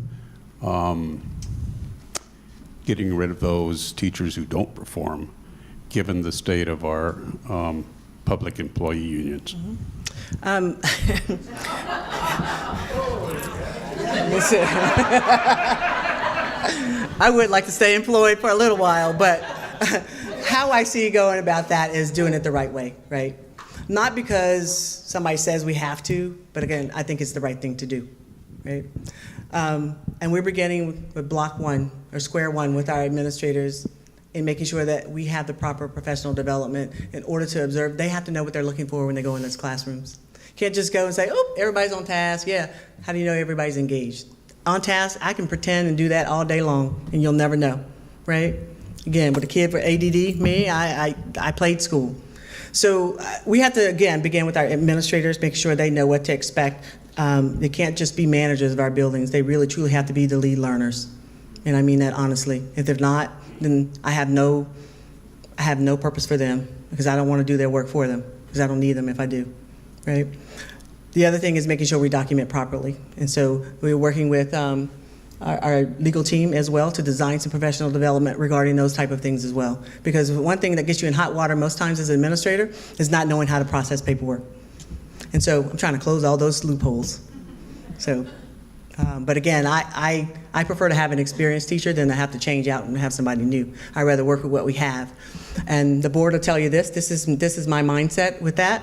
getting rid of those teachers who don't perform, given the state of our public employee unions. Listen. I would like to stay employed for a little while, but how I see going about that is doing it the right way, right? Not because somebody says we have to, but again, I think it's the right thing to do, right? And we're beginning with block one, or square one, with our administrators in making sure that we have the proper professional development in order to observe. They have to know what they're looking for when they go in those classrooms. Can't just go and say, oh, everybody's on task. Yeah, how do you know everybody's engaged? On task, I can pretend and do that all day long, and you'll never know, right? Again, with a kid for ADD, me, I played school. So we have to, again, begin with our administrators, make sure they know what to expect. They can't just be managers of our buildings. They really, truly have to be the lead learners. And I mean that honestly. If they're not, then I have no purpose for them, because I don't want to do their work for them, because I don't need them if I do, right? The other thing is making sure we document properly. And so we're working with our legal team as well to design some professional development regarding those type of things as well. Because one thing that gets you in hot water most times as an administrator is not knowing how to process paperwork. And so I'm trying to close all those loopholes. So, but again, I prefer to have an experienced teacher than to have to change out and have somebody new. I'd rather work with what we have. And the board will tell you this is my mindset with that.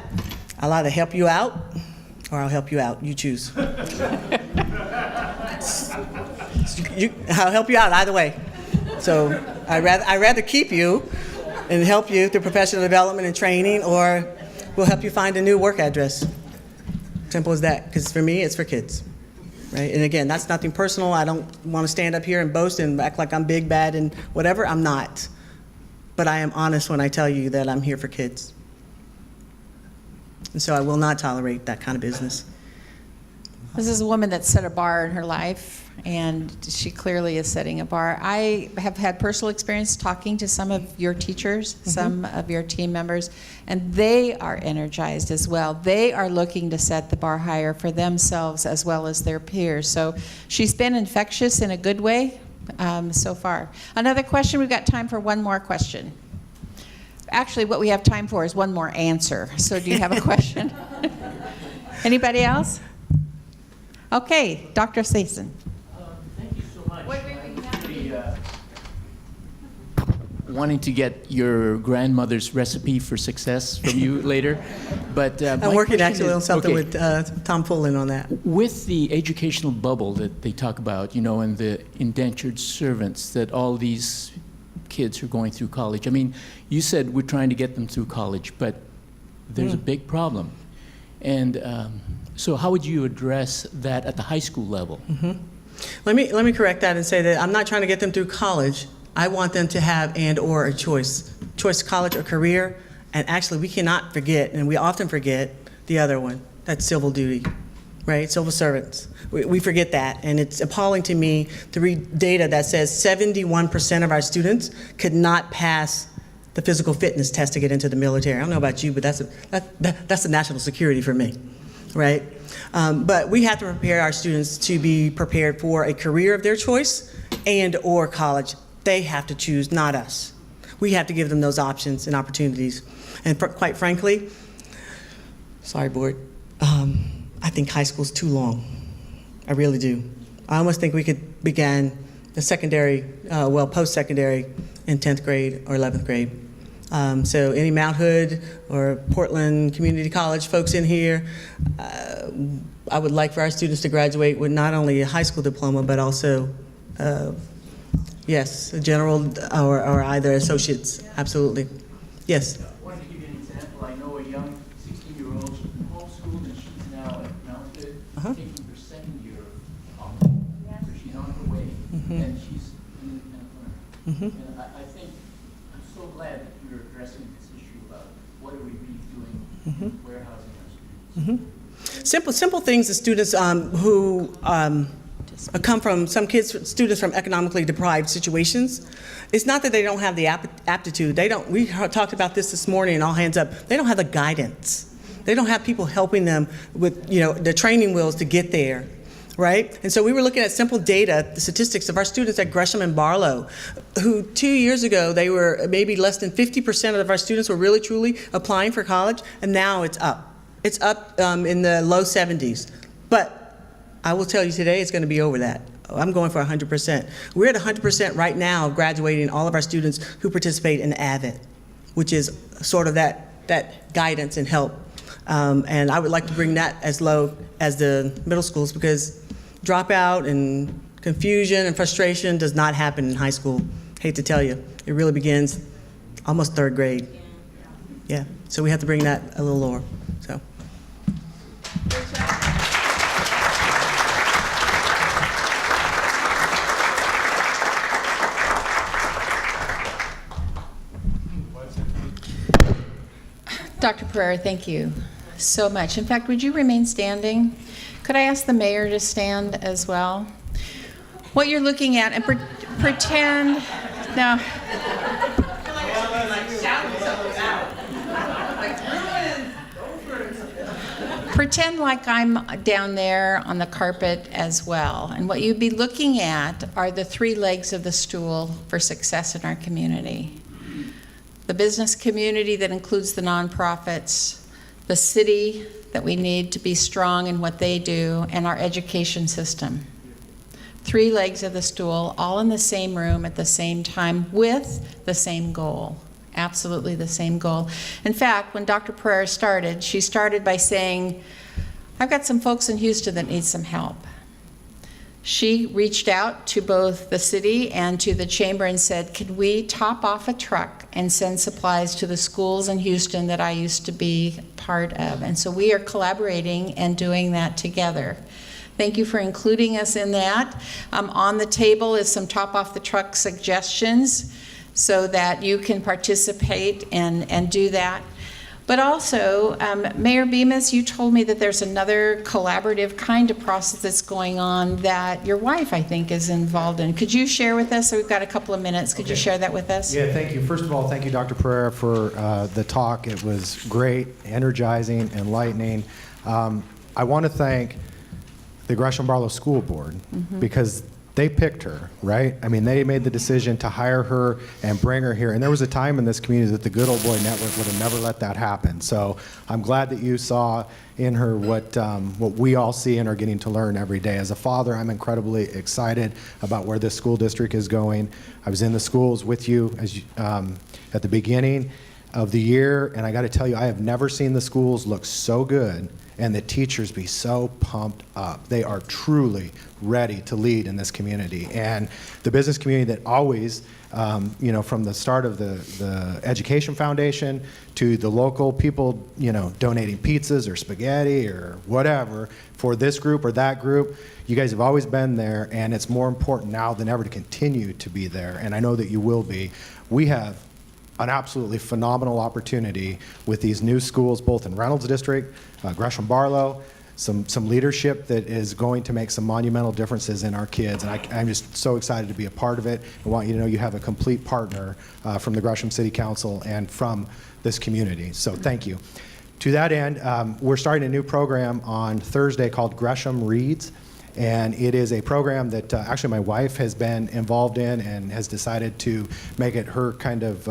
I'll either help you out or I'll help you out. You choose. I'll help you out either way. So I'd rather keep you and help you through professional development and training, or we'll help you find a new work address. Simple as that, because for me, it's for kids, right? And again, that's nothing personal. I don't want to stand up here and boast and act like I'm big, bad, and whatever. I'm not. But I am honest when I tell you that I'm here for kids. And so I will not tolerate that kind of business. This is a woman that set a bar in her life, and she clearly is setting a bar. I have had personal experience talking to some of your teachers, some of your team members, and they are energized as well. They are looking to set the bar higher for themselves as well as their peers. So she's been infectious in a good way so far. Another question? We've got time for one more question. Actually, what we have time for is one more answer. So do you have a question? Anybody else? Okay, Dr. Sason. Thank you so much. Wanting to get your grandmother's recipe for success from you later, but I'm working actually on something with Tom Pullen on that. With the educational bubble that they talk about, you know, and the indentured servants that all these kids are going through college. I mean, you said we're trying to get them through college, but there's a big problem. And so how would you address that at the high school level? Let me correct that and say that I'm not trying to get them through college. I want them to have and/or a choice choice college or career. And actually, we cannot forget, and we often forget, the other one, that's civil duty, right? Civil servants. We forget that, and it's appalling to me to read data that says 71% of our students could not pass the physical fitness test to get into the military. I don't know about you, but that's a national security for me, right? But we have to prepare our students to be prepared for a career of their choice and or college. They have to choose, not us. We have to give them those options and opportunities. And quite frankly, sorry, board, I think high school's too long. I really do. I almost think we could begin the secondary, post-secondary in 10th grade or 11th grade. So any Mount Hood or Portland Community College folks in here, I would like for our students to graduate with not only a high school diploma, but also, yes, a general or either associates, absolutely. Yes? I wanted to give you an example. I know a young 16-year-old homeschooled, and she's now at Mount Hood, taking her second year of college. So she's on her way, and she's an independent learner. And I think, I'm so glad that you're addressing this issue about what are we really doing in warehousing our students. Simple things that students who come from, students from economically deprived situations. It's not that they don't have the aptitude. We talked about this morning in All Hands Up. They don't have the guidance. They don't have people helping them with, the training wheels to get there, right? And so we were looking at simple data, the statistics of our students at Gresham-Barlow, who 2 years ago, they were maybe less than 50% of our students were really, truly applying for college, and now it's up. It's up in the low 70s. But I will tell you today, it's going to be over that. I'm going for 100%. We're at 100% right now, graduating all of our students who participate in AVID, which is sort of that guidance and help. And I would like to bring that as low as the middle schools, because dropout and confusion and frustration does not happen in high school. Hate to tell you, it really begins almost third grade. Yeah, so we have to bring that a little lower. So. Dr. Perera, thank you so much. In fact, would you remain standing? Could I ask the mayor to stand as well? What you're looking at, and pretend, no. Pretend like I'm down there on the carpet as well. And what you'd be looking at are the three legs of the stool for success in our community. The business community that includes the nonprofits, the city that we need to be strong in what they do, and our education system. Three legs of the stool, all in the same room at the same time with the same goal. Absolutely the same goal. In fact, when Dr. Perera started, she started by saying, I've got some folks in Houston that need some help. She reached out to both the city and to the chamber and said, can we top off a truck and send supplies to the schools in Houston that I used to be part of? And so we are collaborating and doing that together. Thank you for including us in that. On the table is some top off the truck suggestions so that you can participate and do that. But also, Mayor Bemis, you told me that there's another collaborative kind of process that's going on that your wife, I think, is involved in. Could you share with us? So we've got a couple of minutes. Could you share that with us? Yeah, thank you. First of all, thank you, Dr. Perera, for the talk. It was great, energizing, enlightening. I want to thank the Gresham-Barlow School Board because they picked her, right? I mean, they made the decision to hire her and bring her here. And there was a time in this community that the Good Old Boy Network would have never let that happen. So I'm glad that you saw in her what we all see and are getting to learn every day. As a father, I'm incredibly excited about where this school district is going. I was in the schools with you at the beginning of the year, and I got to tell you, I have never seen the schools look so good and the teachers be so pumped up. They are truly ready to lead in this community. And the business community that always, from the start of the Education Foundation to the local people, donating pizzas or spaghetti or whatever for this group or that group, you guys have always been there, and it's more important now than ever to continue to be there, and I know that you will be. We have an absolutely phenomenal opportunity with these new schools, both in Reynolds District, Gresham-Barlow, some leadership that is going to make some monumental differences in our kids. And I'm just so excited to be a part of it. I want you to know you have a complete partner from the Gresham City Council and from this community. So thank you. To that end, we're starting a new program on Thursday called Gresham Reads. And it is a program that actually my wife has been involved in and has decided to make it her kind of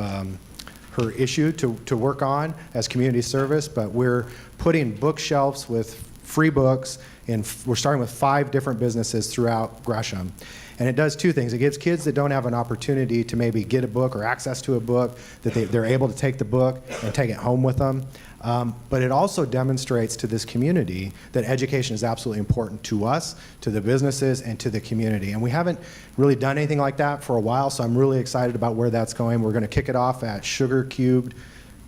her issue to work on as community service. But we're putting bookshelves with free books, and we're starting with 5 different businesses throughout Gresham. And it does 2 things. It gives kids that don't have an opportunity to maybe get a book or access to a book, that they're able to take the book and take it home with them. But it also demonstrates to this community that education is absolutely important to us, to the businesses, and to the community. And we haven't really done anything like that for a while, so I'm really excited about where that's going. We're going to kick it off at Sugar Cubed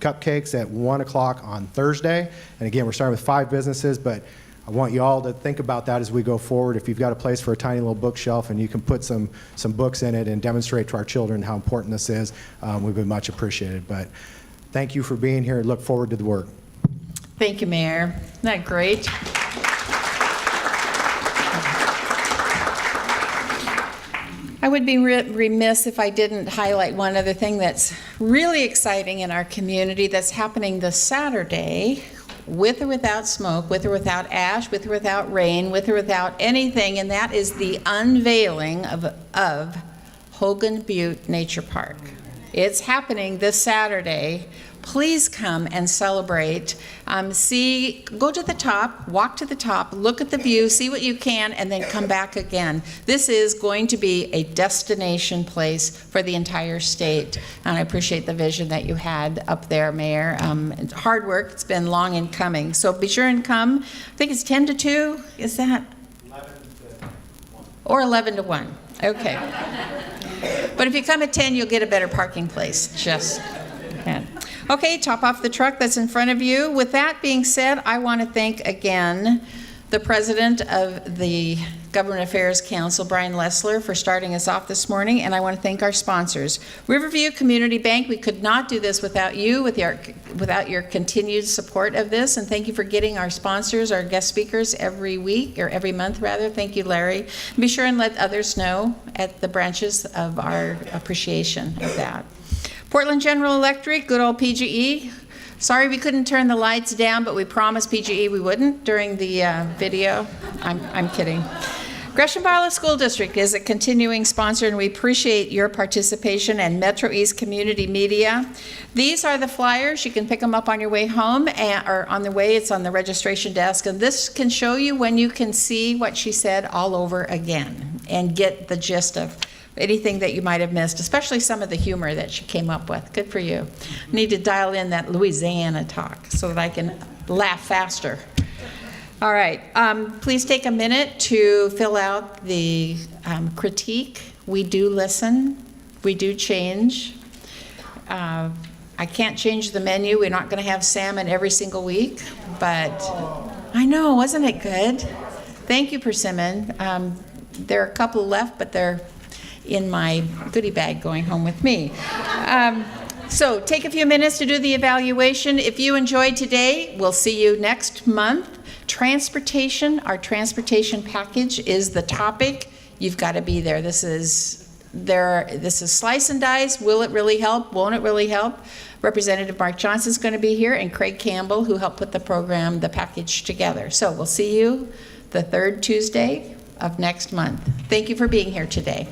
Cupcakes at 1 o'clock on Thursday. And again, we're starting with 5 businesses, but I want you all to think about that as we go forward. If you've got a place for a tiny little bookshelf and you can put some books in it and demonstrate to our children how important this is, we'd be much appreciated. But thank you for being here. Look forward to the work. Thank you, Mayor. Isn't that great? I would be remiss if I didn't highlight one other thing that's really exciting in our community that's happening this Saturday, with or without smoke, with or without ash, with or without rain, with or without anything, and that is the unveiling of Hogan Butte Nature Park. It's happening this Saturday. Please come and celebrate. Go to the top, walk to the top, look at the view, see what you can, and then come back again. This is going to be a destination place for the entire state, and I appreciate the vision that you had up there, Mayor. Hard work. It's been long in coming. So be sure and come. I think it's 10 to 2. Is that? 11 to 1. Or 11 to 1. Okay. But if you come at 10, you'll get a better parking place. Just yeah. Okay, top off the truck that's in front of you. With that being said, I want to thank again the president of the Government Affairs Council, Brian Lessler, for starting us off this morning, and I want to thank our sponsors. Riverview Community Bank, we could not do this without you, without your continued support of this, and thank you for getting our sponsors, our guest speakers every week, or every month rather. Thank you, Larry. Be sure and let others know at the branches of our appreciation of that. Portland General Electric, good old PGE. Sorry we couldn't turn the lights down, but we promised PGE we wouldn't during the video. I'm kidding. Gresham-Barlow School District is a continuing sponsor, and we appreciate your participation, and MetroEast Community Media. These are the flyers. You can pick them up on your way home, or on the way, it's on the registration desk, and this can show you when you can see what she said all over again and get the gist of anything that you might have missed, especially some of the humor that she came up with. Good for you. Need to dial in that Louisiana talk so that I can laugh faster. All right, please take a minute to fill out the critique. We do listen, we do change. I can't change the menu. We're not going to have salmon every single week, but I know, wasn't it good? Thank you, Persimmon. There are a couple left, but they're in my goodie bag going home with me. So take a few minutes to do the evaluation. If you enjoyed today, we'll see you next month. Transportation, our transportation package is the topic. You've got to be there. This is slice and dice. Will it really help? Won't it really help? Representative Mark Johnson's going to be here, and Craig Campbell, who helped put the package together. So we'll see you the 3rd Tuesday of next month. Thank you for being here today.